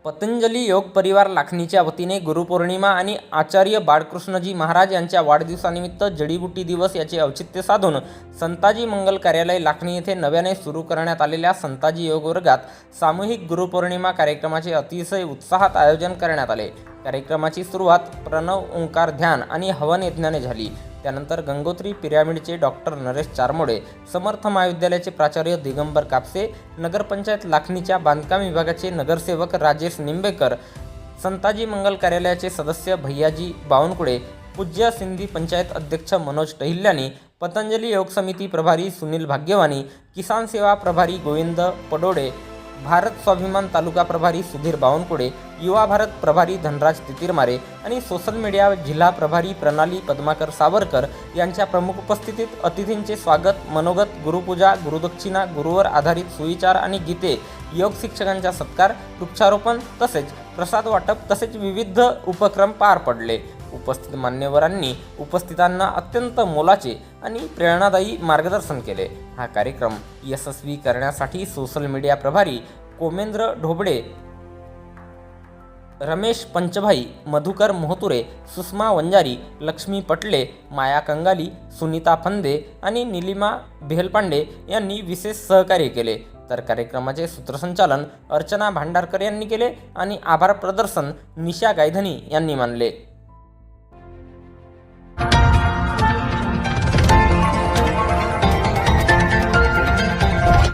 पतंजली योग परिवार लाखनीच्या वतीने गुरुपौर्णिमा आणि आचार्य बाळकृष्णजी महाराज यांच्या वाढदिवसानिमित्त जडीबुटी दिवस याचे औचित्य साधून संताजी मंगल कार्यालय लाखनी येथे नव्याने सुरू करण्यात आलेल्या संताजी योग वर्गात सामूहिक गुरुपौर्णिमा कार्यक्रमाचे अतिशय उत्साहात आयोजन करण्यात आले। कार्यक्रमाची सुरुवात प्रणव ओंकार ध्यान आणि हवन यज्ञाने झाली। त्यानंतर गंगोत्री पिरॅमिडचे डॉक्टर नरेश चारमोडे, समर्थ महाविद्यालयाचे प्राचार्य दिगंबर कापसे, नगरपंचायत लाखनीच्या बांधकाम विभागाचे नगरसेवक राजेश निंबेकर, संताजी मंगल कार्यालयाचे सदस्य भैयाजी बावनकुळे, पूज्य सिंधी पंचायत अध्यक्ष मनोज टहिल्यानी, पतंजली योग समिती प्रभारी सुनील भाग्यवानी, किसान सेवा प्रभारी गोविंद पडोडे, भारत स्वाभिमान तालुका प्रभारी सुधीर बावनकुळे, युवा भारत प्रभारी धनराज तितीरमारे आणि सोशल मीडिया जिल्हा प्रभारी प्रणाली पद्माकर सावरकर यांच्या प्रमुख उपस्थितीत अतिथींचे स्वागत, मनोगत, गुरुपूजा, गुरुदक्षिणा, गुरुवर आधारित सुविचार आणि गीते, योग शिक्षकांचा सत्कार, वृक्षारोपण तसेच प्रसाद वाटप तसेच विविध उपक्रम पार पडले। उपस्थित मान्यवरांनी उपस्थितांना अत्यंत मोलाचे आणि प्रेरणादायी मार्गदर्शन केले। हा कार्यक्रम यशस्वी करण्यासाठी सोशल मीडिया प्रभारी कोमेंद्र ढोबळे, रमेश पंचभाई, मधुकर मोहतुरे, सुषमा वंजारी, लक्ष्मी पटले, माया कंगाली, सुनीता फंदे आणि निलिमा बेहलपांडे यांनी विशेष सहकार्य केले। तर कार्यक्रमाचे सूत्रसंचालन अर्चना भांडारकर यांनी केले आणि आभार प्रदर्शन निशा गायधनी यांनी मानले।